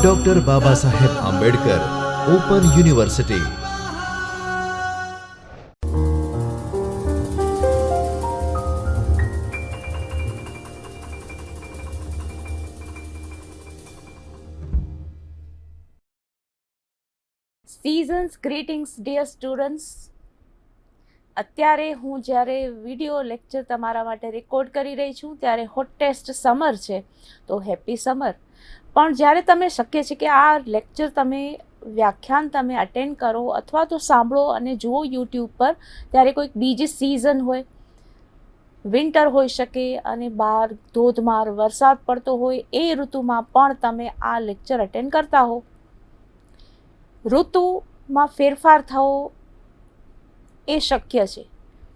Doctor Baba Saheb Ambedkar open university. Season's greetings dear students. અત્યારે હું જ્યારે વિડીયો લેક્ચર તમારા માટે રેકોર્ડ કરી રહી છું ત્યારે હોટેસ્ટ સમર છે, તો હેપી સમર. પણ જ્યારે તમે શક્ય છે કે આ લેક્ચર વ્યાખ્યાન તમે અટેન્ડ કરો અથવા તો સાંભળો અને જુઓ યુટ્યુબ પર, ત્યારે કોઈક બીજી સિઝન હોય, વિન્ટર હોઈ શકે અને બહાર ધોધમાર વરસાદ પડતો હોય, એ ઋતુમાં પણ તમે આ લેક્ચર અટેન્ડ કરતા હો. ઋતુમાં ફેરફાર થવો એ શક્ય છે,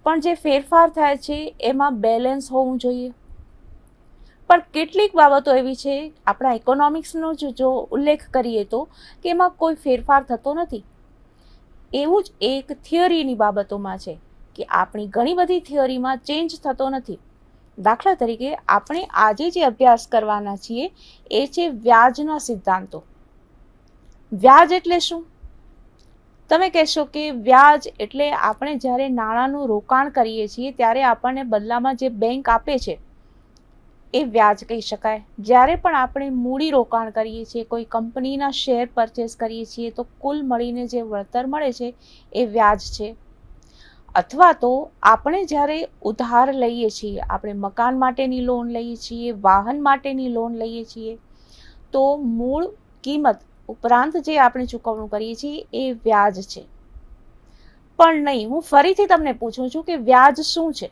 પણ જે ફેરફાર થાય છે એમાં બેલેન્સ હોવું જોઈએ. પણ કેટલીક બાબતો એવી છે, આપણા ઇકોનોમિક્સનો જો ઉલ્લેખ કરીએ તો કે એમાં કોઈ ફેરફાર થતો નથી. એવું જ એક થિયરીની બાબતોમાં છે કે આપણી ઘણી બધી થિયરીમાં ચેન્જ થતો નથી. દાખલા તરીકે આપણે આજે જે અભ્યાસ કરવાના છીએ એ છે વ્યાજના સિદ્ધાંતો. વ્યાજ એટલે શું? તમે કહેશો કે વ્યાજ એટલે આપણે જ્યારે નાણાંનું રોકાણ કરીએ છીએ ત્યારે આપણને બદલામાં જે બેંક આપે છે એ વ્યાજ કહી શકાય. જ્યારે પણ આપણે મૂડી રોકાણ કરીએ છીએ, કોઈ કંપનીના શેર પરચેસ કરીએ છીએ, તો કુલ મળીને જે વળતર મળે છે એ વ્યાજ છે. અથવા તો આપણે જ્યારે ઉધાર લઈએ છીએ, આપણે મકાન માટેની લોન લઈએ છીએ, વાહન માટેની લોન લઈએ છીએ, તો મૂળ કિંમત ઉપરાંત જે આપણે ચૂકવણું કરીએ છીએ એ વ્યાજ છે. પણ નહીં, હું ફરીથી તમને પૂછું છું કે વ્યાજ શું છે?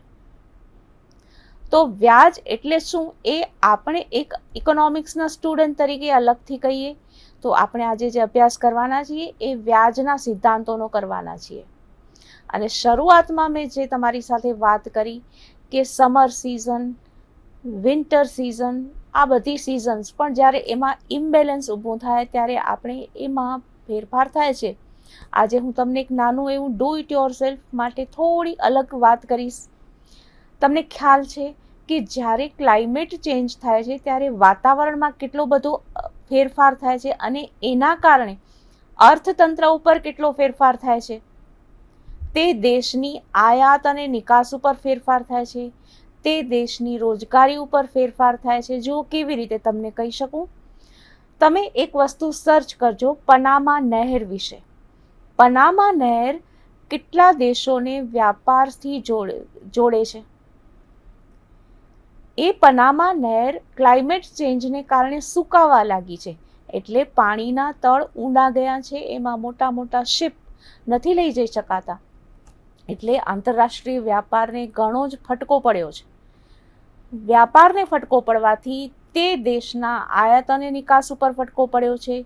તો વ્યાજ એટલે શું એ આપણે એક ઇકોનોમિક્સના સ્ટુડન્ટ તરીકે અલગથી કહીએ તો આપણે આજે જે અભ્યાસ કરવાના છીએ એ વ્યાજના સિદ્ધાંતોનો કરવાના છીએ. અને શરૂઆતમાં મેં જે તમારી સાથે વાત કરી કે સમર સિઝન, વિન્ટર સિઝન, આ બધી સિઝન્સ, પણ જ્યારે એમાં ઇમ્બેલેન્સ ઊભું થાય ત્યારે આપણે એમાં ફેરફાર થાય છે. આજે હું તમને એક નાનું એવું ડુ ઇટ યોર સેલ્ફ માટે થોડી અલગ વાત કરીશ. તમને ખ્યાલ છે કે જ્યારે ક્લાઇમેટ ચેન્જ થાય છે ત્યારે વાતાવરણમાં કેટલો બધો ફેરફાર થાય છે અને એના કારણે અર્થતંત્ર ઉપર કેટલો ફેરફાર થાય છે. તે દેશની આયાત અને નિકાસ ઉપર ફેરફાર થાય છે, તે દેશની રોજગારી ઉપર ફેરફાર થાય છે. જો કેવી રીતે તમને કહી શકું, તમે એક વસ્તુ સર્ચ કરજો પનામા નહેર વિશે. પનામા નહેર કેટલા દેશોને વ્યાપારથી જોડે છે. એ પનામા નહેર ક્લાઇમેટ ચેન્જને કારણે સુકાવા લાગી છે, એટલે પાણીના તળ ઊંડા ગયા છે, એમાં મોટા મોટા શિપ નથી લઈ જઈ શકાતા, એટલે આંતરરાષ્ટ્રીય વ્યાપારને ઘણો જ ફટકો પડ્યો છે. વ્યાપારને ફટકો પડવાથી તે દેશના આયાત અને નિકાસ ઉપર ફટકો પડ્યો છે.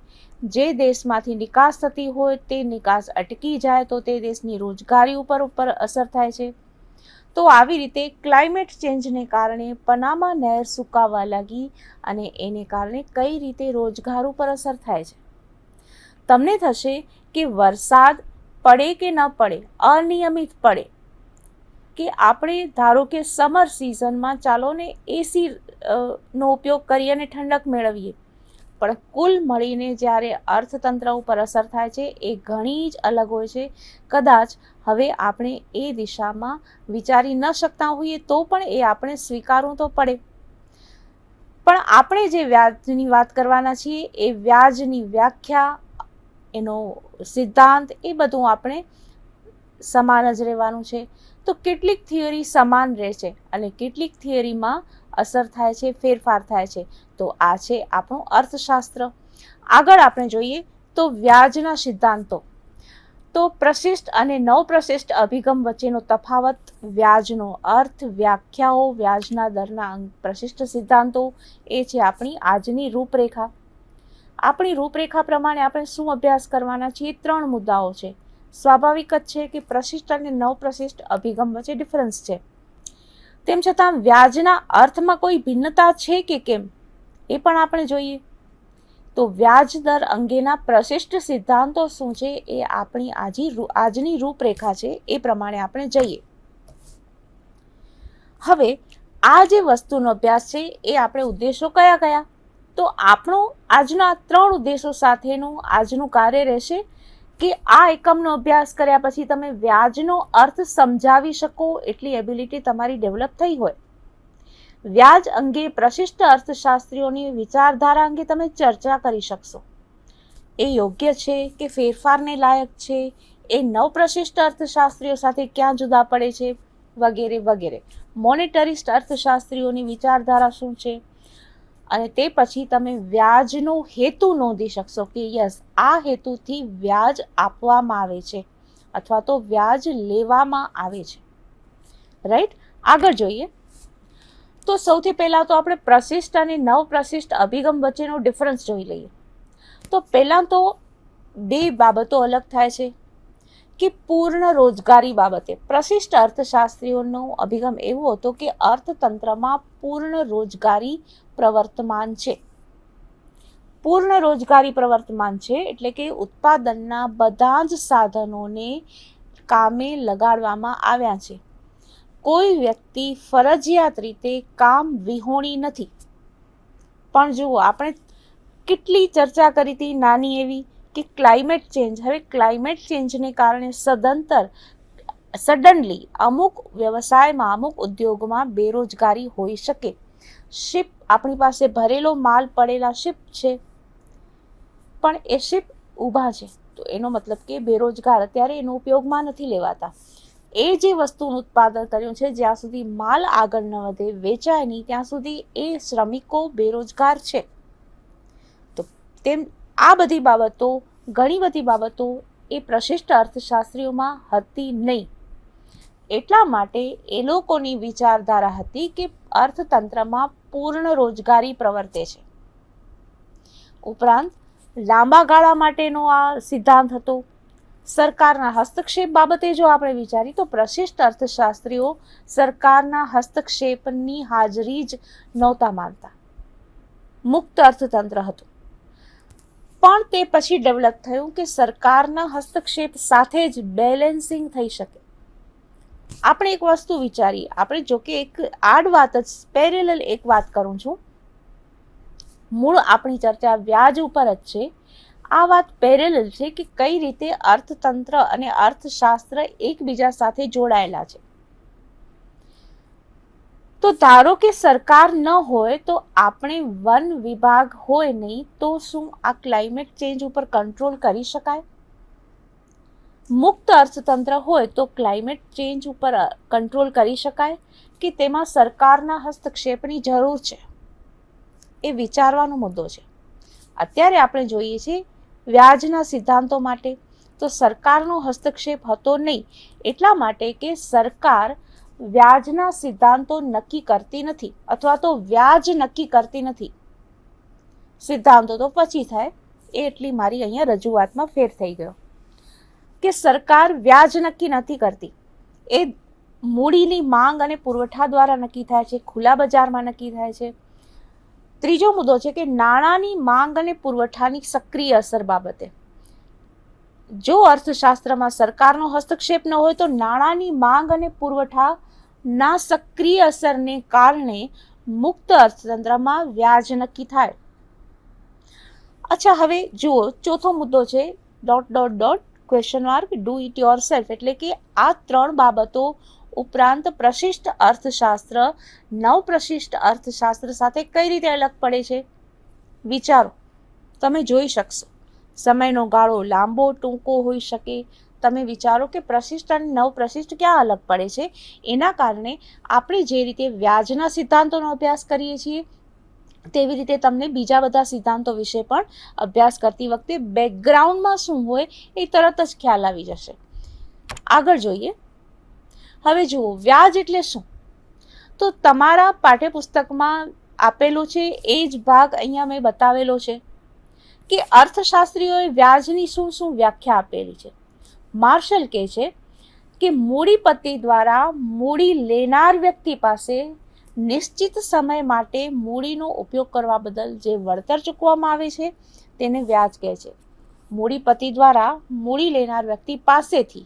જે દેશમાંથી નિકાસ થતી હોય તે નિકાસ અટકી જાય તો તે દેશની રોજગારી ઉપર અસર થાય છે. તો આવી રીતે ક્લાઇમેટ ચેન્જને કારણે પનામા નહેર સુકાવા લાગી અને એને કારણે કઈ રીતે રોજગાર ઉપર અસર થાય છે. તમને થશે કે વરસાદ પડે કે ન પડે, અનિયમિત પડે, કે આપણે ધારો કે સમર સિઝનમાં ચાલો ને એસી નો ઉપયોગ કરી અને ઠંડક મેળવીએ, પણ કુલ મળીને જ્યારે અર્થતંત્ર ઉપર અસર થાય છે એ ઘણી જ અલગ હોય છે. કદાચ હવે આપણે એ દિશામાં વિચારી ન શકતા હોઈએ તો પણ એ આપણે સ્વીકારવું તો પડે. પણ આપણે જે વ્યાજની વાત કરવાના છીએ એ વ્યાજની વ્યાખ્યા, એનો સિદ્ધાંત, એ બધું આપણે સમાન જ રહેવાનું છે. તો કેટલીક થિયરી સમાન રહે છે અને કેટલીક થિયરીમાં અસર થાય છે, ફેરફાર થાય છે. તો આ છે આપણું અર્થશાસ્ત્ર. આગળ આપણે જોઈએ તો વ્યાજના સિદ્ધાંતો. તો પ્રશિષ્ટ અને નવપ્રશિષ્ટ અભિગમ વચ્ચેનો તફાવત, વ્યાજનો અર્થ, વ્યાખ્યાઓ, વ્યાજના દરના પ્રશિષ્ટ સિદ્ધાંતો, એ છે આપણી આજની રૂપરેખા. આપણી રૂપરેખા પ્રમાણે આપણે શું અભ્યાસ કરવાના છીએ? 3 મુદ્દાઓ છે. સ્વાભાવિક જ છે કે પ્રશિષ્ટ અને નવપ્રશિષ્ટ અભિગમ વચ્ચે ડિફરન્સ છે. તેમ છતાં વ્યાજના અર્થમાં કોઈ ભિન્નતા છે કે કેમ એ પણ આપણે જોઈએ. તો વ્યાજ દર અંગેના પ્રશિષ્ટ સિદ્ધાંતો શું છે એ આપણી આજની રૂપરેખા છે, એ પ્રમાણે આપણે જઈએ. હવે આ જે વસ્તુનો અભ્યાસ છે એ આપણે ઉદ્દેશો કયા કયા? તો આપણું આજના 3 ઉદ્દેશો સાથેનું આજનું કાર્ય રહેશે કે આ એકમનો અભ્યાસ કર્યા પછી તમે વ્યાજનો અર્થ સમજાવી શકો એટલી એબિલિટી તમારી ડેવલપ થઈ હોય, વ્યાજ અંગે પ્રશિષ્ટ અર્થશાસ્ત્રીઓની વિચારધારા અંગે તમે ચર્ચા કરી શકશો, એ યોગ્ય છે કે ફેરફારને લાયક છે, એ નવપ્રશિષ્ટ અર્થશાસ્ત્રીઓ સાથે ક્યાં જુદા પડે છે, વગેરે વગેરે. મોનેટરિસ્ટ અર્થશાસ્ત્રીઓની વિચારધારા શું છે, અને તે પછી તમે વ્યાજનો હેતુ નોંધી શકશો કે યસ આ હેતુથી વ્યાજ આપવામાં આવે છે અથવા તો વ્યાજ લેવામાં આવે છે. રાઈટ, આગળ જોઈએ તો સૌથી પહેલાં તો આપણે પ્રશિષ્ટ અને નવપ્રશિષ્ટ અભિગમ વચ્ચેનો ડિફરન્સ જોઈ લઈએ. તો પહેલાં તો 2 બાબતો અલગ થાય છે કે પૂર્ણ રોજગારી બાબતે પ્રશિષ્ટ અર્થશાસ્ત્રીઓનો અભિગમ એવો હતો કે અર્થતંત્રમાં પૂર્ણ રોજગારી પ્રવર્તમાન છે. પૂર્ણ રોજગારી પ્રવર્તમાન છે એટલે કે ઉત્પાદનના બધા જ સાધનોને કામે લગાડવામાં આવ્યા છે. કોઈ વ્યક્તિ ફરજિયાત રીતે કામ વિહોણી નથી. પણ જુઓ, આપણે કેટલી ચર્ચા કરી હતી નાની એવી કે ક્લાઇમેટ ચેન્જ, હવે ક્લાઇમેટ ચેન્જને કારણે સડનલી અમુક વ્યવસાયમાં અમુક ઉદ્યોગમાં બેરોજગારી હોઈ શકે. શિપ, આપણી પાસે ભરેલો માલ પડેલા શિપ છે પણ એ શિપ ઊભા છે, તો એનો મતલબ કે બેરોજગાર અત્યારે એનો ઉપયોગમાં નથી લેવાતા. એ જે વસ્તુનું ઉત્પાદન કર્યું છે જ્યાં સુધી માલ આગળ ન વધે, વેચાય નહીં, ત્યાં સુધી એ શ્રમિકો બેરોજગાર છે. તો તેમ આ બધી બાબતો, ઘણી બધી બાબતો એ પ્રશિષ્ટ અર્થશાસ્ત્રીઓમાં હતી નહીં. એટલા માટે એ લોકોની વિચારધારા હતી કે અર્થતંત્રમાં પૂર્ણ રોજગારી પ્રવર્તે છે. ઉપરાંત લાંબા ગાળા માટેનો આ સિદ્ધાંત હતો. સરકારના હસ્તક્ષેપ બાબતે જો આપણે વિચારીએ તો પ્રશિષ્ટ અર્થશાસ્ત્રીઓ સરકારના હસ્તક્ષેપની હાજરી જ નહોતા માનતા. મુક્ત અર્થતંત્ર હતું. પણ તે પછી ડેવલપ થયું કે સરકારના હસ્તક્ષેપ સાથે જ બેલેન્સિંગ થઈ શકે. આપણે એક વસ્તુ વિચારીએ, આપણે જો કે એક આડ વાત જ પેરેલલ એક વાત કરું છું, મૂળ આપણી ચર્ચા વ્યાજ ઉપર જ છે. આ વાત પેરેલલ છે કે કઈ રીતે અર્થતંત્ર અને અર્થશાસ્ત્ર એકબીજા સાથે જોડાયેલા છે. તો ધારો કે સરકાર ન હોય તો આપણે વન વિભાગ હોય નહીં, તો શું આ ક્લાઇમેટ ચેન્જ ઉપર કંટ્રોલ કરી શકાય? મુક્ત અર્થતંત્ર હોય તો ક્લાઇમેટ ચેન્જ ઉપર કંટ્રોલ કરી શકાય કે તેમાં સરકારના હસ્તક્ષેપની જરૂર છે? એ વિચારવાનો મુદ્દો છે. અત્યારે આપણે જોઈએ છીએ વ્યાજના સિદ્ધાંતો માટે તો સરકારનો હસ્તક્ષેપ હતો નહીં, એટલા માટે કે સરકાર વ્યાજના સિદ્ધાંતો નક્કી કરતી નથી અથવા તો વ્યાજ નક્કી કરતી નથી. સિદ્ધાંતો તો પછી થાય, એ એટલી મારી અહીંયા રજૂઆતમાં ફેર થઈ ગયો કે સરકાર વ્યાજ નક્કી નથી કરતી. એ મૂડીની માંગ અને પુરવઠા દ્વારા નક્કી થાય છે, ખુલ્લા બજારમાં નક્કી થાય છે. ત્રીજો મુદ્દો છે કે નાણાંની માંગ અને પુરવઠાની સક્રિય અસર બાબતે. જો અર્થશાસ્ત્રમાં સરકારનો હસ્તક્ષેપ ન હોય તો નાણાંની માંગ અને પુરવઠાના સક્રિય અસરને કારણે મુક્ત અર્થતંત્રમાં વ્યાજ નક્કી થાય. અચ્છા, હવે જુઓ, ચોથો મુદ્દો છે ... ડુ ઇટ યોરસેલ્ફ, એટલે કે આ 3 બાબતો ઉપરાંત પ્રશિષ્ટ અર્થશાસ્ત્ર નવપ્રશિષ્ટ અર્થશાસ્ત્ર સાથે કઈ રીતે અલગ પડે છે? વિચારો, તમે જોઈ શકશો. સમયનો ગાળો લાંબો ટૂંકો હોઈ શકે. તમે વિચારો કે પ્રશિષ્ટ અને નવપ્રશિષ્ટ ક્યાં અલગ પડે છે. એના કારણે આપણે જે રીતે વ્યાજના સિદ્ધાંતોનો અભ્યાસ કરીએ છીએ તેવી રીતે તમને બીજા બધા સિદ્ધાંતો વિશે પણ અભ્યાસ કરતી વખતે બેકગ્રાઉન્ડમાં શું હોય એ તરત જ ખ્યાલ આવી જશે. આગળ જોઈએ. હવે જુઓ, વ્યાજ એટલે શું? તો તમારા પાઠ્યપુસ્તકમાં આપેલું છે એ જ ભાગ અહીંયા મેં બતાવેલો છે કે અર્થશાસ્ત્રીઓએ વ્યાજની શું શું વ્યાખ્યા આપેલી છે. માર્શલ કહે છે કે મૂડીપતિ દ્વારા મૂડી લેનાર વ્યક્તિ પાસે નિશ્ચિત સમય માટે મૂડીનો ઉપયોગ કરવા બદલ જે વળતર ચૂકવવામાં આવે છે તેને વ્યાજ કહે છે. મૂડીપતિ દ્વારા મૂડી લેનાર વ્યક્તિ પાસેથી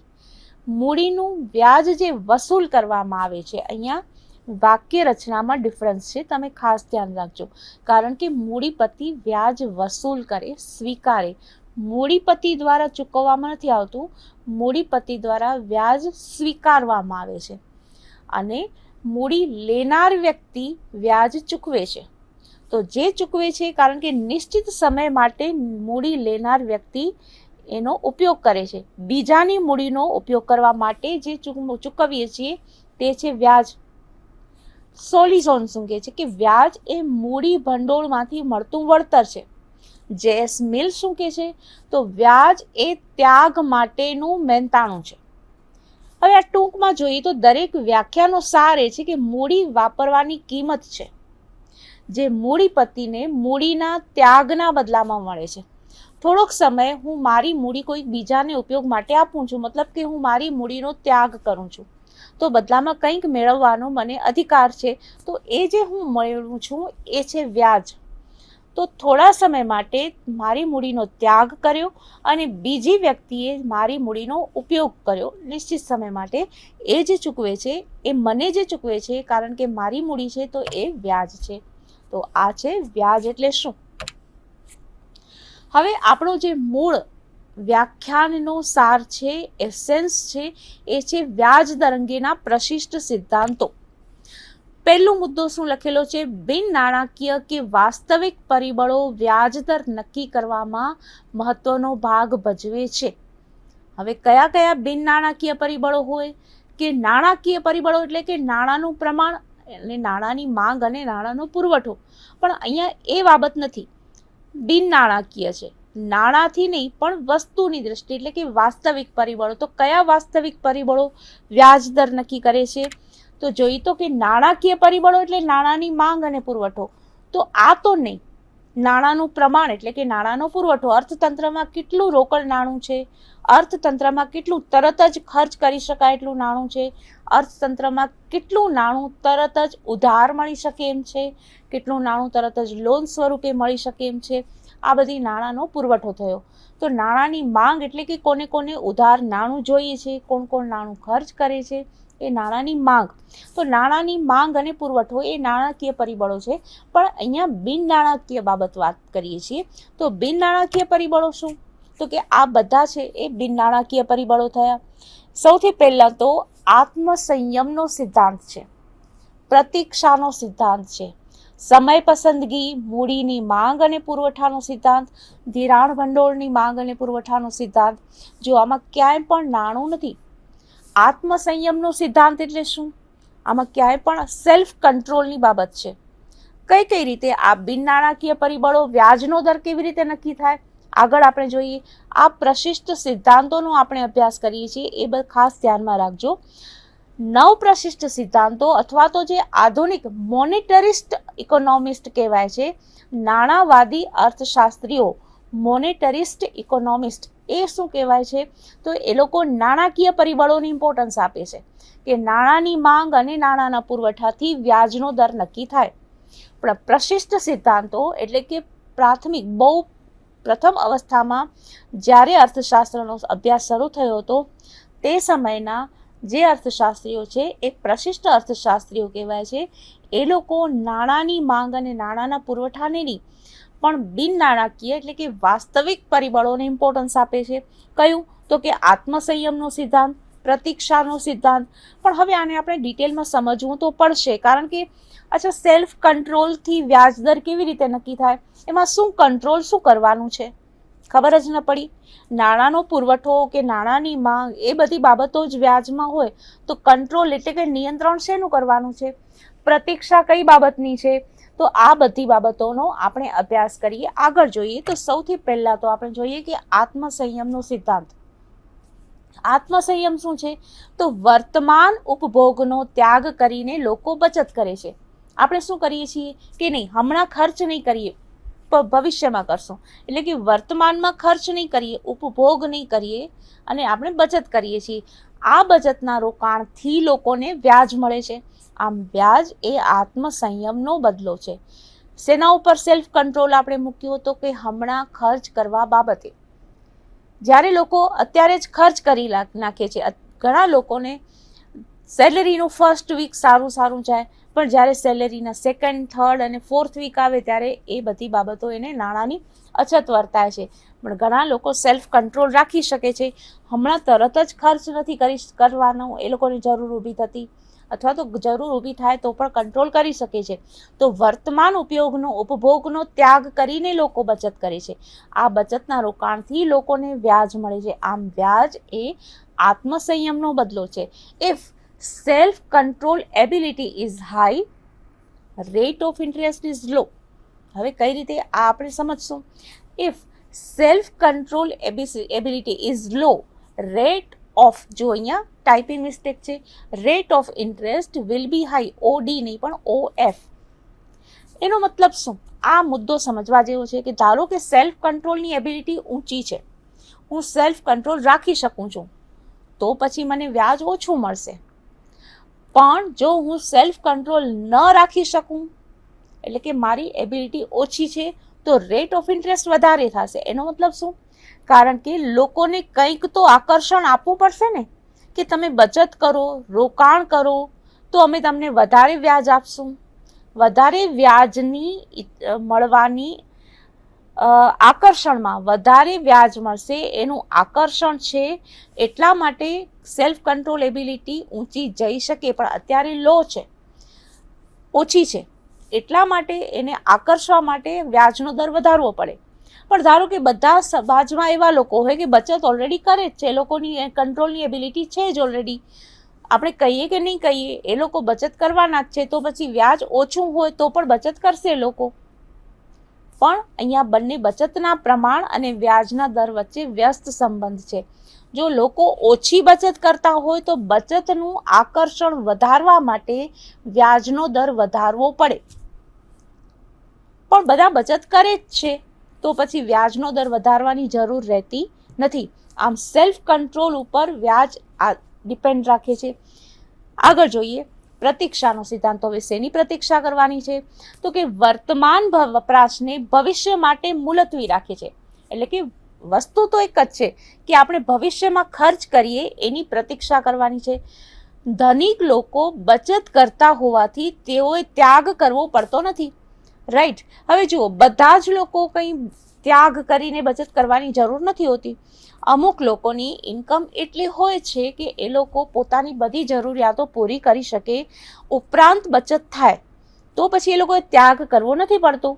મૂડીનું વ્યાજ જે વસૂલ કરવામાં આવે છે, અહીંયા વાક્ય રચનામાં ડિફરન્સ છે, તમે ખાસ ધ્યાન રાખજો. કારણ કે મૂડીપતિ વ્યાજ વસૂલ કરે, સ્વીકારે. મૂડીપતિ દ્વારા ચૂકવવામાં નથી આવતું, મૂડીપતિ દ્વારા વ્યાજ સ્વીકારવામાં આવે છે. અને મૂડી લેનાર વ્યક્તિ વ્યાજ ચૂકવે છે. તો જે ચૂકવે છે, કારણ કે નિશ્ચિત સમય માટે મૂડી લેનાર વ્યક્તિ એનો ઉપયોગ કરે છે. બીજાની મૂડીનો ઉપયોગ કરવા માટે જે ચૂકવીએ છીએ તે છે વ્યાજ. સોલિઝોન શું કહે છે કે વ્યાજ એ મૂડી ભંડોળમાંથી મળતું વળતર છે. જેએસ મિલ શું કહે છે તો વ્યાજ એ ત્યાગ માટેનું મહેનતાણું છે. હવે આ ટૂંકમાં જોઈએ તો દરેક વ્યાખ્યાનો સાર એ છે કે મૂડી વાપરવાની કિંમત છે, જે મૂડીપતિને મૂડીના ત્યાગના બદલામાં મળે છે. થોડોક સમય હું મારી મૂડી કોઈ બીજાને ઉપયોગ માટે આપું છું, મતલબ કે હું મારી મૂડીનો ત્યાગ કરું છું, તો બદલામાં કંઈક મેળવવાનો મને અધિકાર છે. તો એ જે હું મેળવું છું એ છે વ્યાજ. તો થોડા સમય માટે મારી મૂડીનો ત્યાગ કર્યો અને બીજી વ્યક્તિએ મારી મૂડીનો ઉપયોગ કર્યો નિશ્ચિત સમય માટે. એ જે ચૂકવે છે એ મને જે ચૂકવે છે, કારણ કે મારી મૂડી છે તો એ વ્યાજ છે. તો આ છે વ્યાજ એટલે શું. હવે આપણો જે મૂળ વ્યાખ્યાનનો સાર છે, એસેન્સ છે, એ છે વ્યાજ દર અંગેના પ્રશિષ્ટ સિદ્ધાંતો. પહેલો મુદ્દો શું લખેલો છે? બિન નાણાકીય કે વાસ્તવિક પરિબળો વ્યાજ દર નક્કી કરવામાં મહત્વનો ભાગ ભજવે છે. હવે કયા કયા બિન નાણાકીય પરિબળો હોય? કે નાણાકીય પરિબળો એટલે કે નાણાંનું પ્રમાણ અને નાણાંની માંગ અને નાણાંનો પુરવઠો. પણ અહીંયા એ બાબત નથી, બિન નાણાકીય છે, નાણાંથી નહીં પણ વસ્તુની દ્રષ્ટિ એટલે કે વાસ્તવિક પરિબળો. તો કયા વાસ્તવિક પરિબળો વ્યાજ દર નક્કી કરે છે? તો જોઈએ તો કે નાણાકીય પરિબળો એટલે નાણાંની માંગ અને પુરવઠો. તો આ તો નહીં, નાણાંનું પ્રમાણ એટલે કે નાણાંનો પુરવઠો. અર્થતંત્રમાં કેટલું રોકડ નાણું છે, અર્થતંત્રમાં કેટલું તરત જ ખર્ચ કરી શકાય એટલું નાણું છે, અર્થતંત્રમાં કેટલું નાણું તરત જ ઉધાર મળી શકે એમ છે, કેટલું નાણું તરત જ લોન સ્વરૂપે મળી શકે એમ છે. આ બધી નાણાંનો પુરવઠો થયો. તો નાણાંની માંગ એટલે કે કોને કોને ઉધાર નાણું જોઈએ છે, કોણ કોણ નાણું ખર્ચ કરે છે, એ નાણાંની માંગ. તો નાણાંની માંગ અને પુરવઠો એ નાણાકીય પરિબળો છે. પણ અહીંયા બિન નાણાકીય બાબત વાત કરીએ છીએ. તો બિન નાણાકીય પરિબળો શું? તો કે આ બધા છે એ બિન નાણાકીય પરિબળો થયા. સૌથી પહેલાં તો આત્મસંયમનો સિદ્ધાંત છે, પ્રતીક્ષાનો સિદ્ધાંત છે, સમય પસંદગી, મૂડીની માંગ અને પુરવઠાનો સિદ્ધાંત, ધિરાણ ભંડોળની માંગ અને પુરવઠાનો સિદ્ધાંત. જો આમાં ક્યાંય પણ નાણું નથી. આત્મસંયમનો સિદ્ધાંત એટલે શું? આમાં ક્યાંય પણ સેલ્ફ કંટ્રોલની બાબત છે. કઈ કઈ રીતે આ બિન નાણાકીય પરિબળો વ્યાજનો દર કેવી રીતે નક્કી થાય આગળ આપણે જોઈએ. આ પ્રશિષ્ટ સિદ્ધાંતોનો આપણે અભ્યાસ કરીએ છીએ, એ ખાસ ધ્યાનમાં રાખજો. 9 પ્રશિષ્ટ સિદ્ધાંતો અથવા તો જે આધુનિક મોનેટરિસ્ટ ઇકોનોમિસ્ટ કહેવાય છે, નાણાવાદી અર્થશાસ્ત્રીઓ, મોનેટરિસ્ટ ઇકોનોમિસ્ટ, એ શું કહેવાય છે? તો એ લોકો નાણાકીય પરિબળોની ઇમ્પોર્ટન્સ આપે છે કે નાણાંની માંગ અને નાણાંના પુરવઠાથી વ્યાજનો દર નક્કી થાય. પણ પ્રશિષ્ટ સિદ્ધાંતો એટલે કે પ્રાથમિક બહુ પ્રથમ અવસ્થામાં જ્યારે અર્થશાસ્ત્રનો અભ્યાસ શરૂ થયો હતો તે સમયના જે અર્થશાસ્ત્રીઓ છે એ પ્રશિષ્ટ અર્થશાસ્ત્રીઓ કહેવાય છે. એ લોકો નાણાંની માંગ અને નાણાંના પુરવઠાને નહીં પણ બિન નાણાકીય એટલે કે વાસ્તવિક પરિબળોને ઇમ્પોર્ટન્સ આપે છે. કયું? તો કે આત્મસંયમનો સિદ્ધાંત, પ્રતીક્ષાનો સિદ્ધાંત. પણ હવે આને આપણે ડિટેલમાં સમજવું તો પડશે, કારણ કે અચ્છા સેલ્ફ કંટ્રોલથી વ્યાજ દર કેવી રીતે નક્કી થાય? એમાં શું કંટ્રોલ શું કરવાનું છે ખબર જ ન પડી. નાણાંનો પુરવઠો કે નાણાંની માંગ એ બધી બાબતો જ વ્યાજમાં હોય તો કંટ્રોલ એટલે કે નિયંત્રણ શેનું કરવાનું છે? પ્રતીક્ષા કઈ બાબતની છે? તો આ બધી બાબતોનો આપણે અભ્યાસ કરીએ. આગળ જોઈએ તો સૌથી પહેલાં તો આપણે જોઈએ કે આત્મસંયમનો સિદ્ધાંત. આત્મસંયમ શું છે? તો વર્તમાન ઉપભોગનો ત્યાગ કરીને લોકો બચત કરે છે. આપણે શું કરીએ છીએ કે નહીં, હમણાં ખર્ચ નહીં કરીએ, ભવિષ્યમાં કરશું. એટલે કે વર્તમાનમાં ખર્ચ નહીં કરીએ, ઉપભોગ નહીં કરીએ અને આપણે બચત કરીએ છીએ. આ બચતના રોકાણથી લોકોને વ્યાજ મળે છે. આમ વ્યાજ એ આત્મસંયમનો બદલો છે. શેના ઉપર સેલ્ફ કંટ્રોલ આપણે મૂક્યો? તો કે હમણાં ખર્ચ કરવા બાબતે. જ્યારે લોકો અત્યારે જ ખર્ચ કરી નાખે છે, ઘણા લોકોને સેલેરીનું ફર્સ્ટ વીક સારું જાય, પણ જ્યારે સેલેરીના સેકન્ડ, થર્ડ અને ફોર્થ વીક આવે ત્યારે એ બધી બાબતો એને નાણાંની અછત વર્તાય છે. પણ ઘણા લોકો સેલ્ફ કંટ્રોલ રાખી શકે છે. હમણાં તરત જ ખર્ચ નથી કરવાનો એ લોકોની જરૂર ઊભી થતી, અથવા તો જરૂર ઊભી થાય તો પણ કંટ્રોલ કરી શકે છે. તો વર્તમાન ઉપભોગનો ત્યાગ કરીને લોકો બચત કરે છે. આ બચતના રોકાણથી લોકોને વ્યાજ મળે છે. આમ વ્યાજ એ આત્મસંયમનો બદલો છે. If self control ability is high, rate of interest is low. હવે કઈ રીતે આ આપણે સમજશું. If self control ability is low, rate of, જો અહીંયા ટાઈપિંગ મિસ્ટેક છે, rate of interest will be high, OD નહીં પણ OF. એનો મતલબ શું? આ મુદ્દો સમજવા જેવો છે કે ધારો કે સેલ્ફ કંટ્રોલની એબિલિટી ઊંચી છે, હું સેલ્ફ કંટ્રોલ રાખી શકું છું, તો પછી મને વ્યાજ ઓછું મળશે. પણ જો હું સેલ્ફ કંટ્રોલ ન રાખી શકું, એટલે કે મારી એબિલિટી ઓછી છે, તો રેટ ઓફ ઇન્ટરેસ્ટ વધારે થશે. એનો મતલબ શું? કારણ કે લોકોને કંઈક તો આકર્ષણ આપવું પડશે ને, કે તમે બચત કરો, રોકાણ કરો, તો અમે તમને વધારે વ્યાજ આપશું. વધારે વ્યાજની મળવાની આકર્ષણમાં વધારે વ્યાજ મળશે, એનું આકર્ષણ છે. એટલા માટે સેલ્ફ કંટ્રોલ એબિલિટી ઊંચી જઈ શકે, પણ અત્યારે લો છે, ઓછી છે. એટલા માટે એને આકર્ષવા માટે વ્યાજનો દર વધારવો પડે. પણ ધારો કે બધા સમાજમાં એવા લોકો હોય કે બચત ઓલરેડી કરે જ છે, એ લોકોની કંટ્રોલની એબિલિટી છે જ ઓલરેડી, આપણે કહીએ કે નહીં કહીએ, એ લોકો બચત કરવાના જ છે, તો પછી વ્યાજ ઓછું હોય તો પણ બચત કરશે લોકો. પણ અહીંયા બંને બચતના પ્રમાણ અને વ્યાજના દર વચ્ચે વ્યસ્ત સંબંધ છે. જો લોકો ઓછી બચત કરતા હોય તો બચતનું આકર્ષણ વધારવા માટે વ્યાજનો દર વધારવો પડે. પણ બધા બચત કરે જ છે, તો પછી વ્યાજનો દર વધારવાની જરૂર રહેતી નથી. આમ સેલ્ફ કંટ્રોલ ઉપર વ્યાજ ડિપેન્ડ રાખે છે. આગળ જોઈએ પ્રતીક્ષાનો સિદ્ધાંત. હવે શેની પ્રતીક્ષા કરવાની છે? તો કે વર્તમાન વપરાશને ભવિષ્ય માટે મુલતવી રાખે છે. એટલે કે વસ્તુ તો એક જ છે કે આપણે ભવિષ્યમાં ખર્ચ કરીએ એની પ્રતીક્ષા કરવાની છે. ધનિક લોકો બચત કરતા હોવાથી તેઓએ ત્યાગ કરવો પડતો નથી. રાઈટ. હવે જુઓ, બધા જ લોકો કંઈ ત્યાગ કરીને બચત કરવાની જરૂર નથી હોતી. અમુક લોકોની ઇન્કમ એટલી હોય છે કે એ લોકો પોતાની બધી જરૂરિયાતો પૂરી કરી શકે, ઉપરાંત બચત થાય, તો પછી એ લોકોએ ત્યાગ કરવો નથી પડતો.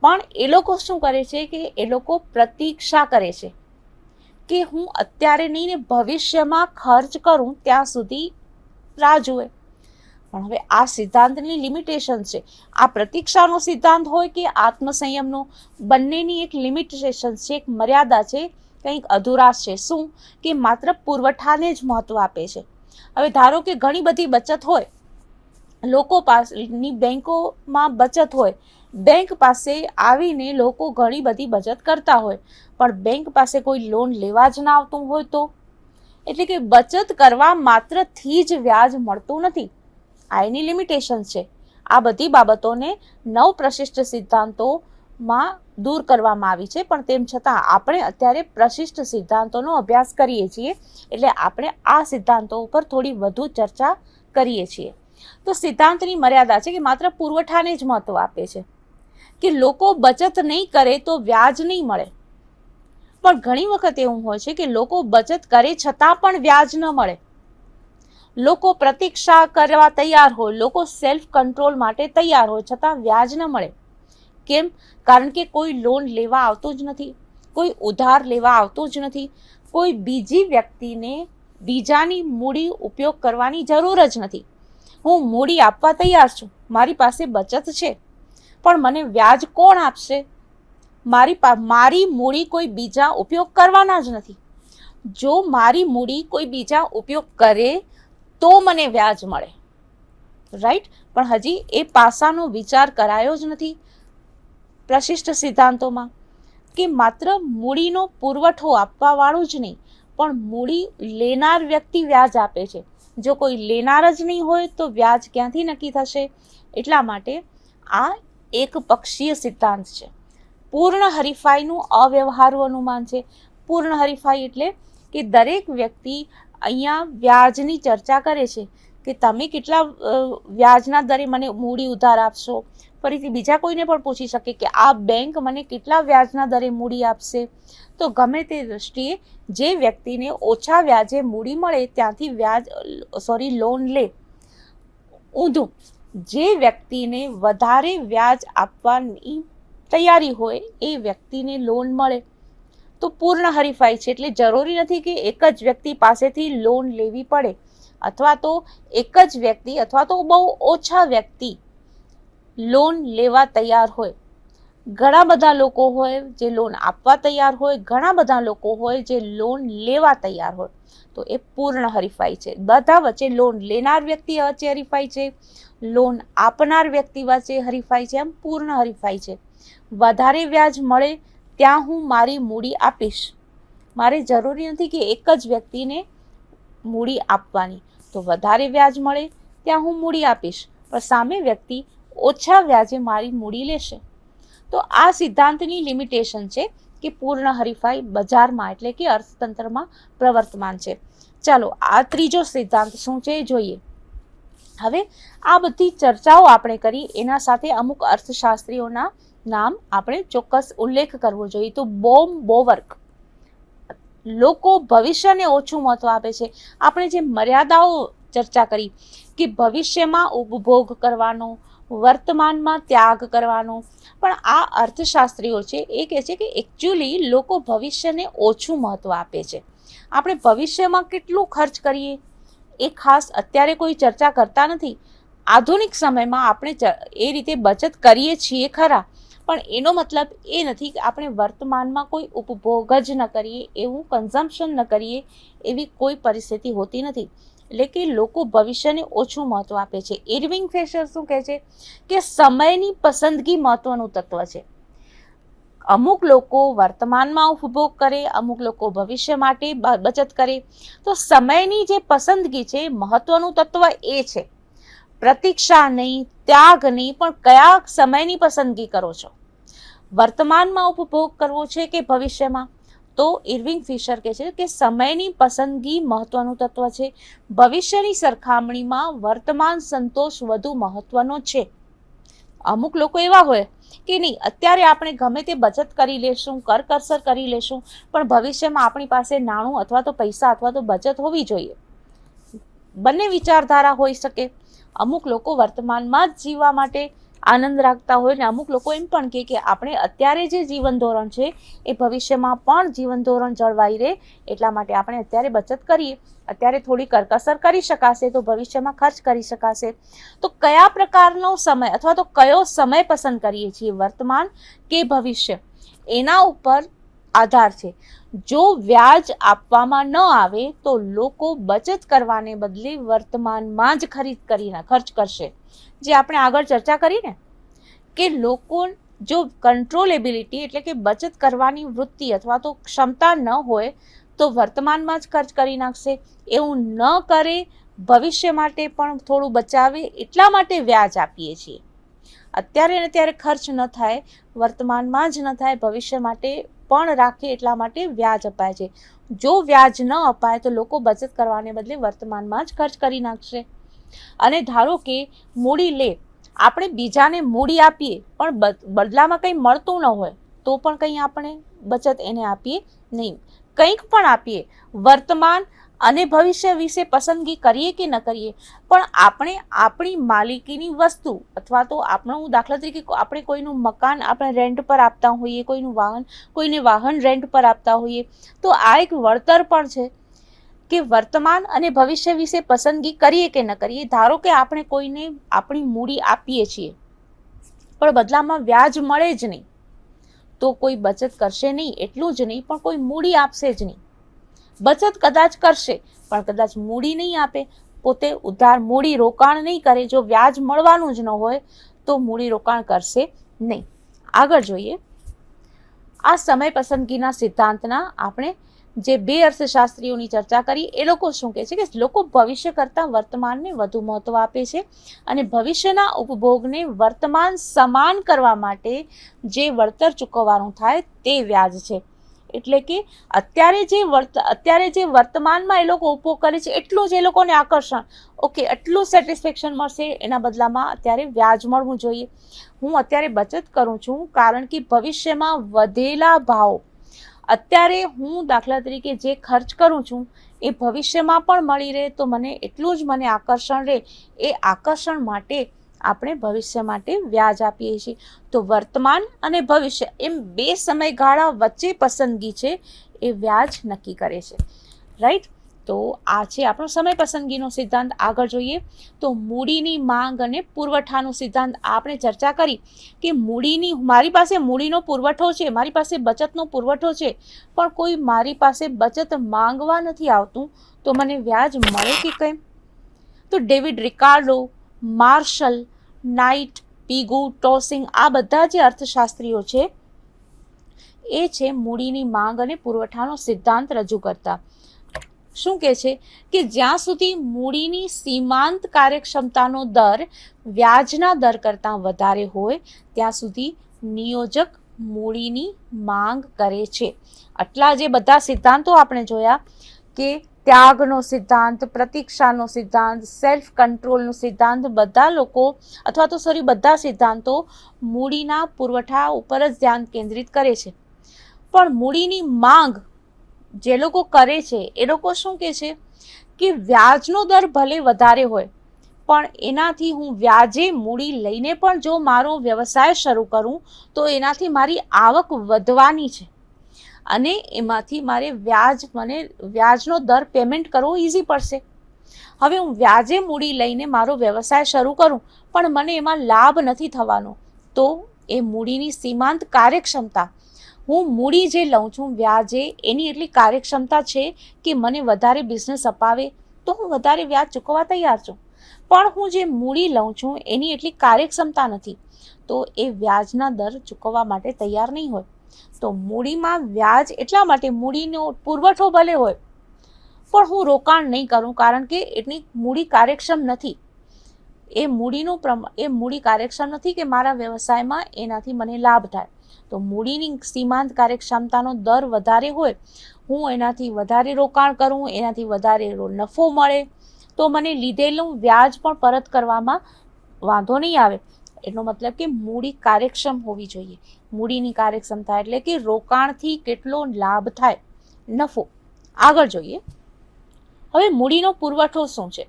પણ એ લોકો શું કરે છે કે એ લોકો પ્રતીક્ષા કરે છે કે હું અત્યારે નહીં ને ભવિષ્યમાં ખર્ચ કરું ત્યાં સુધી રાહ જુએ. પણ હવે આ સિદ્ધાંતની લિમિટેશન છે. આ પ્રતીક્ષાનો સિદ્ધાંત હોય કે આત્મસંયમનો, બંનેની એક લિમિટેશન છે, એક મર્યાદા છે, કંઈક અધુરાશ છે. શું? કે માત્ર પુરવઠાને જ મહત્વ આપે છે. હવે ધારો કે ઘણી બધી બચત હોય, લોકો પાસેની બેંકોમાં બચત હોય, બેંક પાસે આવીને લોકો ઘણી બધી બચત કરતા હોય, પણ બેંક પાસે કોઈ લોન લેવા જ ના આવતું હોય તો, એટલે કે બચત કરવા માત્રથી જ વ્યાજ મળતું નથી. આ એની લિમિટેશન છે. આ બધી બાબતોને 9 પ્રશિષ્ટ સિદ્ધાંતોમાં દૂર કરવામાં આવી છે, પણ તેમ છતાં આપણે અત્યારે પ્રશિષ્ટ સિદ્ધાંતોનો અભ્યાસ કરીએ છીએ, એટલે આપણે આ સિદ્ધાંતો ઉપર થોડી વધુ ચર્ચા કરીએ છીએ. તો સિદ્ધાંતની મર્યાદા છે કે માત્ર પુરવઠાને જ મહત્વ આપે છે, કે લોકો બચત નહીં કરે તો વ્યાજ નહીં મળે. પણ ઘણી વખત એવું હોય છે કે લોકો બચત કરે છતાં પણ વ્યાજ ન મળે. લોકો પ્રતીક્ષા કરવા તૈયાર હોય, લોકો સેલ્ફ કંટ્રોલ માટે તૈયાર હોય, છતાં વ્યાજ ન મળે. કેમ? કારણ કે કોઈ લોન લેવા આવતું જ નથી, કોઈ ઉધાર લેવા આવતું જ નથી, કોઈ બીજી વ્યક્તિને બીજાની મૂડી ઉપયોગ કરવાની જરૂર જ નથી. હું મૂડી આપવા તૈયાર છું, મારી પાસે બચત છે, પણ મને વ્યાજ કોણ આપશે? મારી મૂડી કોઈ બીજા ઉપયોગ કરવાના જ નથી. જો મારી મૂડી કોઈ બીજા ઉપયોગ કરે તો મને વ્યાજ મળે. રાઈટ. પણ હજી એ પાસાનો વિચાર કરાયો જ નથી પ્રશિષ્ટ સિદ્ધાંતોમાં, કે માત્ર મૂડીનો પુરવઠો આપવાવાળું જ નહીં, પણ મૂડી લેનાર વ્યક્તિ વ્યાજ આપે છે. જો કોઈ લેનાર જ નહીં હોય તો વ્યાજ ક્યાંથી નક્કી થશે? એટલા માટે આ એક પક્ષીય સિદ્ધાંત છે. પૂર્ણ હરીફાઈનું અવ્યવહારુ અનુમાન છે. પૂર્ણ હરીફાઈ એટલે કે દરેક વ્યક્તિ અહીંયા વ્યાજની ચર્ચા કરે છે કે તમે કેટલા વ્યાજના દરે મને મૂડી ઉધાર આપશો. ફરીથી બીજા કોઈને પણ પૂછી શકે કે આ બેંક મને કેટલા વ્યાજના દરે મૂડી આપશે. તો ગમે તે દૃષ્ટિએ જે વ્યક્તિને ઓછા વ્યાજે મૂડી મળે ત્યાંથી લોન લે. ઊંધું, જે વ્યક્તિને વધારે વ્યાજ આપવાની તૈયારી હોય એ વ્યક્તિને લોન મળે. તો પૂર્ણ હરીફાઈ છે, એટલે જરૂરી નથી કે એક જ વ્યક્તિ પાસેથી લોન લેવી પડે, અથવા તો એક જ વ્યક્તિ અથવા તો બહુ ઓછા વ્યક્તિ લોન લેવા તૈયાર હોય. ઘણા બધા લોકો હોય જે લોન આપવા તૈયાર હોય, ઘણા બધા લોકો હોય જે લોન લેવા તૈયાર હોય. તો એ પૂર્ણ હરીફાઈ છે. બધા વચ્ચે લોન લેનાર વ્યક્તિ વચ્ચે હરીફાઈ છે, લોન આપનાર વ્યક્તિ વચ્ચે હરીફાઈ છે, એમ પૂર્ણ હરીફાઈ છે. વધારે વ્યાજ મળે ત્યાં હું મારી મૂડી આપીશ. મારે જરૂરી નથી કે એક જ વ્યક્તિને મૂડી આપવાની. તો વધારે વ્યાજ મળે ત્યાં હું મૂડી આપીશ, પણ સામે વ્યક્તિ ઓછા વ્યાજે મારી મૂડી લેશે. તો આ સિદ્ધાંતની લિમિટેશન છે કે પૂર્ણ હરીફાઈ બજારમાં એટલે કે અર્થતંત્રમાં પ્રવર્તમાન છે. ચાલો આ ત્રીજો સિદ્ધાંત શું છે એ જોઈએ. હવે આ બધી ચર્ચાઓ આપણે કરી, એના સાથે અમુક અર્થશાસ્ત્રીઓના નામ આપણે ચોક્કસ ઉલ્લેખ કરવો જોઈએ. તો બોવર્ક, લોકો ભવિષ્યને ઓછું મહત્વ આપે છે. આપણે જે મર્યાદાઓ ચર્ચા કરી કે ભવિષ્યમાં ઉપભોગ કરવાનો, વર્તમાનમાં ત્યાગ કરવાનો, પણ આ અર્થશાસ્ત્રીઓ છે એ કહે છે કે એકચ્યુઅલી લોકો ભવિષ્યને ઓછું મહત્વ આપે છે. આપણે ભવિષ્યમાં કેટલું ખર્ચ કરીએ એ ખાસ અત્યારે કોઈ ચર્ચા કરતા નથી. આધુનિક સમયમાં આપણે એ રીતે બચત કરીએ છીએ ખરા, પણ એનો મતલબ એ નથી કે આપણે વર્તમાનમાં કોઈ ઉપભોગ જ ન કરીએ, એવું કન્ઝમ્પશન ન કરીએ, એવી કોઈ પરિસ્થિતિ હોતી નથી. એટલે કે લોકો ભવિષ્યને ઓછું મહત્વ આપે છે. ઇર્વિંગ ફિશર શું કહે છે કે સમયની પસંદગી મહત્વનું તત્વ છે. અમુક લોકો વર્તમાનમાં ઉપભોગ કરે, અમુક લોકો ભવિષ્ય માટે બચત કરે. તો સમયની જે પસંદગી છે મહત્વનું તત્વ એ છે. પ્રતીક્ષા નહીં, ત્યાગ નહીં, પણ કયા સમયની પસંદગી કરો છો. વર્તમાનમાં ઉપભોગ કરવો છે કે ભવિષ્યમાં? તો ઇર્વિંગ ફિશર કહે છે કે સમયની પસંદગી મહત્વનું તત્વ છે. ભવિષ્યની સરખામણીમાં વર્તમાન સંતોષ વધુ મહત્વનો છે. અમુક લોકો એવા હોય કે નહીં, અત્યારે આપણે ગમે તે બચત કરી લેશું, કરકસર કરી લેશું, પણ ભવિષ્યમાં આપણી પાસે નાણું અથવા તો પૈસા અથવા તો બચત હોવી જોઈએ. બંને વિચારધારા હોઈ શકે. અમુક લોકો વર્તમાનમાં જ જીવવા માટે આનંદ રાખતા હોય ને અમુક લોકો એમ પણ કે આપણે અત્યારે જે જીવન ધોરણ છે એ ભવિષ્યમાં પણ જીવન ધોરણ જળવાઈ રહે, એટલા માટે આપણે અત્યારે બચત કરીએ. અત્યારે થોડી કરકસર કરી શકાશે તો ભવિષ્યમાં ખર્ચ કરી શકાશે. તો કયા પ્રકારનો સમય અથવા તો કયો સમય પસંદ કરીએ છીએ, વર્તમાન કે ભવિષ્ય, એના ઉપર આધાર છે. જો વ્યાજ આપવામાં ન આવે તો લોકો બચત કરવાને બદલે વર્તમાનમાં જ ખર્ચ કરશે. જે આપણે આગળ ચર્ચા કરી ને કે લોકો જો કંટ્રોલેબિલિટી એટલે કે બચત કરવાની વૃત્તિ અથવા તો ક્ષમતા ન હોય તો વર્તમાનમાં જ ખર્ચ કરી નાખશે. એવું ન કરે, ભવિષ્ય માટે પણ થોડું બચાવે, એટલા માટે વ્યાજ આપીએ છીએ. અત્યારે ને ત્યારે ખર્ચ ન થાય, વર્તમાનમાં જ ન થાય, ભવિષ્ય માટે પણ રાખે એટલા માટે વ્યાજ અપાય છે. જો વ્યાજ ન અપાય તો લોકો બચત કરવાને બદલે વર્તમાનમાં જ ખર્ચ કરી નાખશે. અને ધારો કે મૂડી લે, આપણે બીજાને મૂડી આપીએ પણ બદલામાં કંઈ મળતું ન હોય તો પણ કંઈ આપણે બચત એને આપીએ નહીં. કંઈક પણ આપીએ, વર્તમાન અને ભવિષ્ય વિશે પસંદગી કરીએ કે ન કરીએ, પણ આપણે આપણી માલિકીની વસ્તુ અથવા તો આપણું, દાખલા તરીકે આપણે કોઈનું મકાન આપણે રેન્ટ પર આપતા હોઈએ, કોઈને વાહન રેન્ટ પર આપતા હોઈએ, તો આ એક વળતર પણ છે કે વર્તમાન અને ભવિષ્ય વિશે પસંદગી કરીએ કે ન કરીએ. ધારો કે આપણે કોઈને આપણી મૂડી આપીએ છીએ પણ બદલામાં વ્યાજ મળે જ નહીં, તો કોઈ બચત કરશે નહીં. એટલું જ નહીં, પણ કોઈ મૂડી આપશે જ નહીં. બચત કદાચ કરશે પણ કદાચ મૂડી નહીં આપે, પોતે ઉધાર મૂડી રોકાણ નહીં કરે. જો વ્યાજ મળવાનું જ ન હોય તો મૂડી રોકાણ કરશે નહીં. આગળ જોઈએ. આ સમય પસંદગીના સિદ્ધાંતના આપણે જે બે અર્થશાસ્ત્રીઓની ચર્ચા કરી, એ લોકો શું કહે છે કે લોકો ભવિષ્ય કરતાં વર્તમાનને વધુ મહત્વ આપે છે અને ભવિષ્યના ઉપભોગને વર્તમાન સમાન કરવા માટે જે વળતર ચૂકવવાનું થાય તે વ્યાજ છે. એટલે કે અત્યારે જે વર્તમાનમાં એ લોકો ઊભો કરે છે એટલું જ એ લોકોને આકર્ષણ, ઓકે, એટલું સેટિસ્ફેક્શન મળશે, એના બદલામાં અત્યારે વ્યાજ મળવું જોઈએ. હું અત્યારે બચત કરું છું કારણ કે ભવિષ્યમાં વધેલા ભાવ, અત્યારે હું દાખલા તરીકે જે ખર્ચ કરું છું એ ભવિષ્યમાં પણ મળી રહે તો મને એટલું જ મને આકર્ષણ રહે. એ આકર્ષણ માટે આપણે ભવિષ્ય માટે વ્યાજ આપીએ છીએ. તો વર્તમાન અને ભવિષ્ય એમ બે સમયગાળા વચ્ચે પસંદગી છે એ વ્યાજ નક્કી કરે છે, રાઈટ. તો આ છે આપણો સમય પસંદગીનો સિદ્ધાંત. આગળ જોઈએ તો મૂડીની માંગ અને પુરવઠાનો સિદ્ધાંત. આપણે ચર્ચા કરી કે મારી પાસે મૂડીનો પુરવઠો છે, મારી પાસે બચતનો પુરવઠો છે, પણ કોઈ મારી પાસે બચત માંગવા નથી આવતું, તો મને વ્યાજ મળે કે કેમ? તો ડેવિડ રિકાર્ડો, માર્શલ, નાઇટ, પીગુ, ટોસિંગ, આ બધા જે અર્થશાસ્ત્રીઓ છે એ છે મૂડીની માંગ અને પુરવઠાનો સિદ્ધાંત રજૂ કરતા. શું કહે છે કે જ્યાં સુધી મૂડીની સીમાંત કાર્યક્ષમતાનો દર વ્યાજના દર કરતાં વધારે હોય ત્યાં સુધી નિયોજક મૂડીની માંગ કરે છે. આટલા જે બધા સિદ્ધાંતો આપણે જોયા કે ત્યાગનો સિદ્ધાંત, પ્રતીક્ષાનો સિદ્ધાંત, સેલ્ફ કંટ્રોલનો સિદ્ધાંત, બધા સિદ્ધાંતો મૂડીના પુરવઠા ઉપર જ ધ્યાન કેન્દ્રિત કરે છે. પણ મૂડીની માંગ જે લોકો કરે છે એ લોકો શું કહે છે કે વ્યાજનો દર ભલે વધારે હોય પણ એનાથી હું વ્યાજે મૂડી લઈને પણ જો મારો વ્યવસાય શરૂ કરું તો એનાથી મારી આવક વધવાની છે અને એમાંથી મને વ્યાજનો દર પેમેન્ટ કરવો ઇઝી પડશે. હવે હું વ્યાજે મૂડી લઈને મારો વ્યવસાય શરૂ કરું પણ મને એમાં લાભ નથી થવાનો, તો એ મૂડીની સીમાંત કાર્યક્ષમતા, હું મૂડી જે લઉં છું વ્યાજે, એની એટલી કાર્યક્ષમતા છે કે મને વધારે બિઝનેસ અપાવે તો હું વધારે વ્યાજ ચૂકવવા તૈયાર છું. પણ હું જે મૂડી લઉં છું એની એટલી કાર્યક્ષમતા નથી, તો એ વ્યાજના દર ચૂકવવા માટે તૈયાર નહીં હોય. તો મૂડીમાં વ્યાજ એટલા માટે, મૂડીનો પુરવઠો ભલે હોય પણ હું રોકાણ નહીં કરું કારણ કે એટલી મૂડી કાર્યક્ષમ નથી. એ મૂડી કાર્યક્ષમ નથી કે મારા વ્યવસાયમાં એનાથી મને લાભ થાય. તો મૂડીની સીમાંત કાર્યક્ષમતાનો દર વધારે હોય, હું એનાથી વધારે રોકાણ કરું, એનાથી વધારે નફો મળે તો મને લીધેલું વ્યાજ પણ પરત કરવામાં વાંધો નહીં આવે. એનો મતલબ કે મૂડી કાર્યક્ષમ હોવી જોઈએ. મૂડીની કાર્યક્ષમતા એટલે કે રોકાણથી કેટલો લાભ થાય, નફો. આગળ જોઈએ હવે મૂડીનો પુરવઠો શું છે?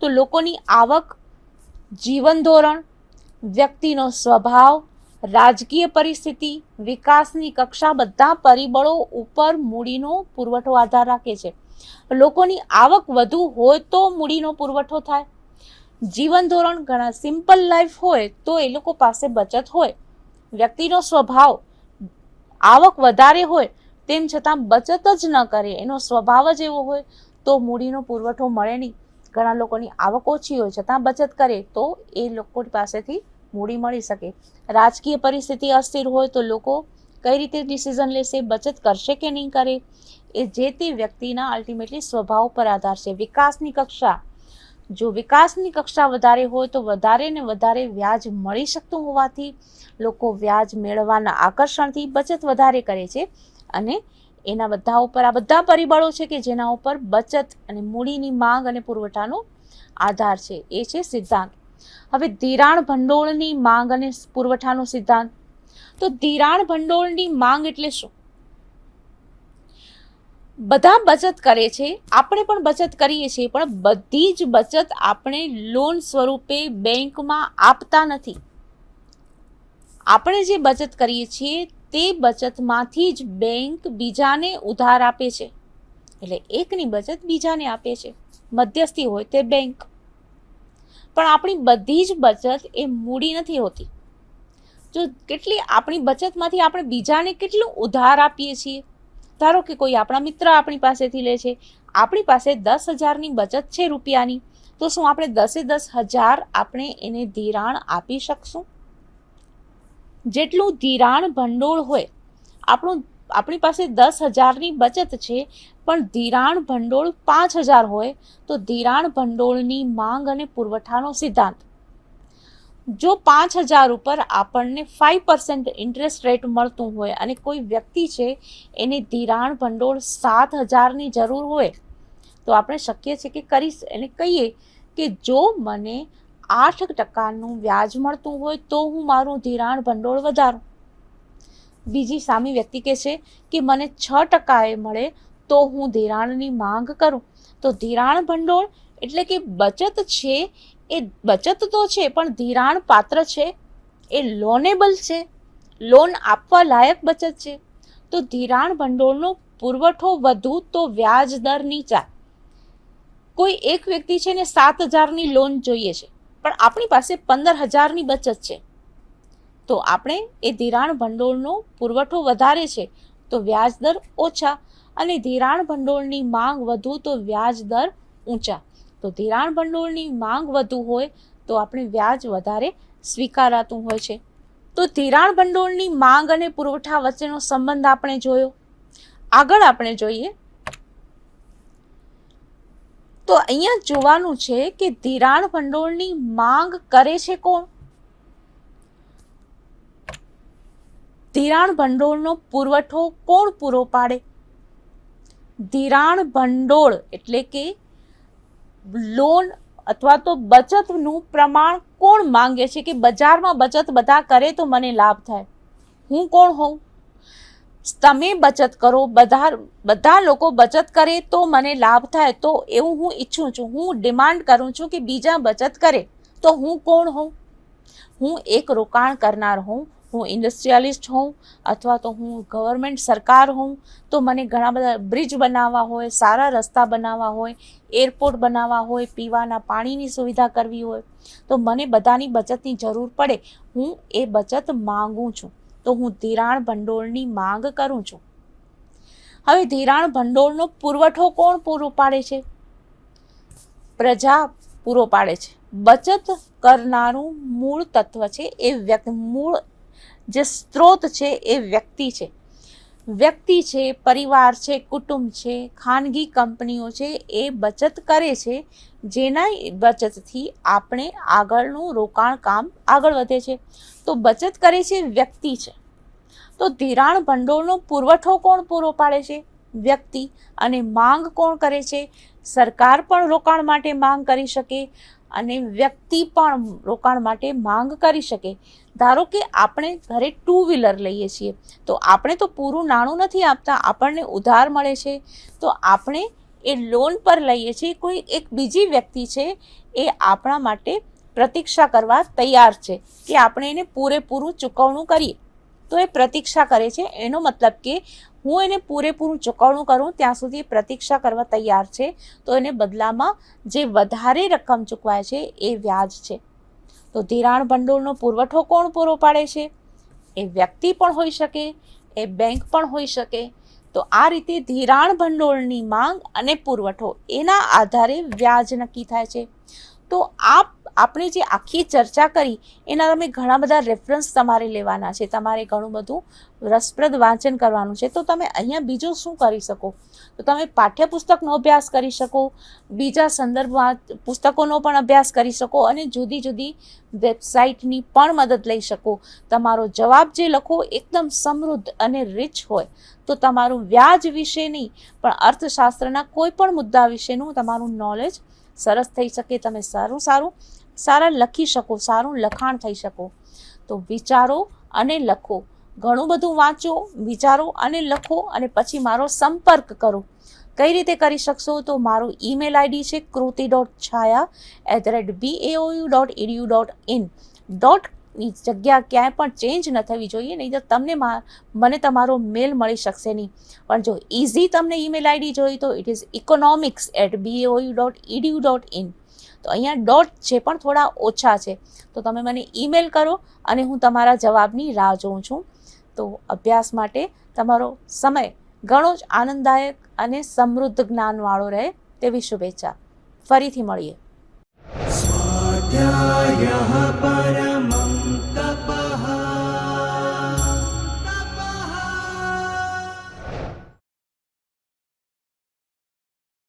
તો લોકોની આવક, જીવન ધોરણ, વ્યક્તિનો સ્વભાવ, રાજકીય પરિસ્થિતિ, વિકાસની કક્ષા, બધા પરિબળો ઉપર મૂડીનો પુરવઠો આધાર રાખે છે. લોકોની આવક વધુ હોય તો મૂડીનો પુરવઠો થાય. જીવન ધોરણ ઘણા સિમ્પલ લાઈફ હોય તો એ લોકો પાસે બચત હોય. વ્યક્તિનો સ્વભાવ, આવક વધારે હોય તેમ છતાં બચત જ ન કરે, એનો સ્વભાવ જ એવો હોય તો મૂડીનો પુરવઠો મળે નહીં. ઘણા લોકોની આવક ઓછી હોય છતાં બચત કરે તો એ લોકો પાસેથી મૂડી મળી શકે. રાજકીય પરિસ્થિતિ અસ્થિર હોય તો લોકો કઈ રીતે ડિસિઝન લેશે, બચત કરશે કે નહીં કરે, એ જે તે વ્યક્તિના અલ્ટિમેટલી સ્વભાવ પર આધાર છે. વિકાસની કક્ષા, જો વિકાસની કક્ષા વધારે હોય તો વધારે ને વધારે વ્યાજ મળી શકતું હોવાથી લોકો વ્યાજ મેળવવાના આકર્ષણથી બચત વધારે કરે છે અને એના બધા ઉપર આ બધા પરિબળો છે કે જેના ઉપર બચત અને મૂડીની માંગ અને પુરવઠાનો આધાર છે. એ છે સિદ્ધાંત. હવે ધિરાણ ભંડોળની માંગ અને પુરવઠાનો સિદ્ધાંત. તો ધિરાણ ભંડોળની માંગ એટલે શું? બધા બચત કરે છે, આપણે પણ બચત કરીએ છીએ, પણ બધી જ બચત આપણે લોન સ્વરૂપે બેંકમાં આપતા નથી. આપણે જે બચત કરીએ છીએ તે બચતમાંથી જ બેંક બીજાને ઉધાર આપે છે. એટલે એકની બચત બીજાને આપે છે. મધ્યસ્થી હોય તે બેંક. પણ આપણી બધી જ બચત એ મૂડી નથી હોતી. જો આપણી બચતમાંથી આપણે બીજાને કેટલું ઉધાર આપીએ છીએ. ધારો કે કોઈ આપણા મિત્ર આપણી પાસેથી લે છે, આપણી પાસે 10,000ની બચત છે રૂપિયાની, તો શું આપણે 10,000 આપણે એને ધિરાણ આપી શકશું? જેટલું ધિરાણ ભંડોળ હોય, આપણી પાસે 10,000ની બચત છે પણ ધિરાણ ભંડોળ 5,000 હોય તો ધિરાણ ભંડોળની માંગ અને પુરવઠાનો સિદ્ધાંત. જો 5,000 ઉપર આપણને 5% ઇન્ટરેસ્ટ રેટ મળતું હોય અને કોઈ વ્યક્તિ છે એને ધિરાણ ભંડોળ 7,000ની જરૂર હોય, તો આપણે શક્ય છે કે એને કહીએ કે જો મને 8% વ્યાજ મળતું હોય તો હું મારું ધિરાણ ભંડોળ વધારું. બીજી સામી વ્યક્તિ કહે છે કે મને 6% મળે તો હું ધિરાણની માંગ કરું. તો ધિરાણ ભંડોળ એટલે કે બચત છે, એ બચત તો છે પણ ધિરાણ પાત્ર છે, એ લોનેબલ છે, લોન આપવા લાયક બચત છે. તો ધિરાણ ભંડોળનો પુરવઠો વધુ તો વ્યાજ દર નીચા. કોઈ એક વ્યક્તિ છે ને 7,000ની લોન જોઈએ છે પણ આપણી પાસે 15,000ની બચત છે, તો આપણે એ ધિરાણ ભંડોળનો પુરવઠો વધારે છે તો વ્યાજ દર ઓછા, અને ધિરાણ ભંડોળની માંગ વધુ તો વ્યાજ દર ઊંચા. તો ધિરાણ ભંડોળની માંગ વધુ હોય તો આપણે વ્યાજ વધારે સ્વીકારાતું હોય છે. તો ધિરાણ ભંડોળની માંગ અને પુરવઠા વચ્ચેનો સંબંધ આપણે જોયો. આગળ આપણે જોઈએ તો અહીંયા જોવાનું છે કે ધિરાણ ભંડોળની માંગ કરે છે કોણ? ધિરાણ ભંડોળનો પુરવઠો કોણ પૂરો પાડે? ધિરાણ ભંડોળ એટલે કે લોન અથવા તો બચતનું પ્રમાણ કોણ માંગે છે કે બજારમાં બચત બધા કરે તો મને લાભ થાય? હું કોણ હોઉં? તમે બચત કરો, બધા લોકો બચત કરે તો મને લાભ થાય, તો એવું હું ઈચ્છું છું, હું ડિમાન્ડ કરું છું કે બીજા બચત કરે, તો હું કોણ હોઉં? હું એક રોકાણ કરનાર હોઉં, હું ઇન્ડસ્ટ્રીયાલિસ્ટ હોઉં, અથવા તો હું ગવર્મેન્ટ સરકાર હોઉં, તો મને ઘણા બધા બ્રિજ બનાવવા હોય, સારા રસ્તા બનાવવા હોય, એરપોર્ટ બનાવવા હોય, પીવાના પાણીની સુવિધા કરવી હોય, તો મને બધાની બચતની જરૂર પડે, હું એ બચત માંગું છું, તો હું ધિરાણ ભંડોળની માંગ કરું છું. હવે ધિરાણ ભંડોળનો પુરવઠો કોણ પૂરો પાડે છે? પ્રજા પૂરો પાડે છે. બચત કરનારું મૂળ તત્વ છે, એ વ્યક્તિ, મૂળ જે સ્ત્રોત છે એ વ્યક્તિ છે. વ્યક્તિ છે, પરિવાર છે, કુટુંબ છે, ખાનગી કંપનીઓ છે, એ બચત કરે છે, જેના બચતથી આપણે આગળનું રોકાણ કામ આગળ વધે છે. તો બચત કરે છે વ્યક્તિ છે. તો ધિરાણ ભંડોળનો પુરવઠો કોણ પૂરો પાડે છે? વ્યક્તિ. અને માંગ કોણ કરે છે? સરકાર પણ રોકાણ માટે માંગ કરી શકે અને વ્યક્તિ પણ રોકાણ માટે માંગ કરી શકે. ધારો કે આપણે ઘરે 2 વ્હીલર લઈએ છીએ, તો આપણે તો પૂરું નાણું નથી આપતા, આપણને ઉધાર મળે છે, તો આપણે એ લોન પર લઈએ છીએ. કોઈ એક બીજી વ્યક્તિ છે એ આપણા માટે પ્રતીક્ષા કરવા તૈયાર છે કે આપણે એને પૂરેપૂરું ચૂકવણું કરીએ, તો એ પ્રતીક્ષા કરે છે. એનો મતલબ કે હું એને પૂરેપૂરું ચૂકવણું કરું ત્યાં સુધી પ્રતીક્ષા કરવા તૈયાર છે, તો એને બદલામાં જે વધારે રકમ ચૂકવાય છે એ વ્યાજ છે. તો ધિરાણ ભંડોળનો પુરવઠો કોણ પૂરો પાડે છે? એ વ્યક્તિ પણ હોઈ શકે, એ બેંક પણ હોઈ શકે. તો આ રીતે ધિરાણ ભંડોળની માંગ અને પુરવઠો એના આધારે વ્યાજ નક્કી થાય છે. તો આપણે જે આખી ચર્ચા કરી એના તમે ઘણા બધા રેફરન્સ તમારે લેવાના છે, તમારે ઘણું બધું રસપ્રદ વાંચન કરવાનું છે. તો તમે અહીંયા બીજું શું કરી શકો? તો તમે પાઠ્યપુસ્તકનો અભ્યાસ કરી શકો, બીજા સંદર્ભમાં પુસ્તકોનો પણ અભ્યાસ કરી શકો, અને જુદી જુદી વેબસાઇટની પણ મદદ લઈ શકો. તમારો જવાબ જે લખો એકદમ સમૃદ્ધ અને રીચ હોય, તો તમારું વ્યાજ વિશે નહીં પણ અર્થશાસ્ત્રના કોઈ પણ મુદ્દા વિશેનું તમારું નોલેજ સરસ થઈ શકે. તમે સારા લખી શકો, સારું લખાણ થઈ શકો. તો વિચારો અને લખો, ઘણું બધું વાંચો, વિચારો અને લખો, અને પછી મારો સંપર્ક કરો. કઈ રીતે કરી શકશો? તો મારું ઈમેલ આઈડી છે kruti.chhaya@baou.edu.in. ની જગ્યા ક્યાંય પણ ચેન્જ ન થવી જોઈએ, નહીં તો મને તમારો મેલ મળી શકશે નહીં. પણ જો ઇઝી તમને ઈમેલ આઈડી જોઈ તો ઇટ ઇઝ economics@baou.edu.in. તો અહીંયા ડોટ છે પણ થોડા ઓછા છે, તો તમે મને ઈમેલ કરો અને હું તમારા જવાબની રાહ જોઉં છું. તો અભ્યાસ માટે તમારો સમય ઘણો જ આનંદદાયક અને સમૃદ્ધ જ્ઞાનવાળો રહે તેવી શુભેચ્છા. ફરીથી મળીએ.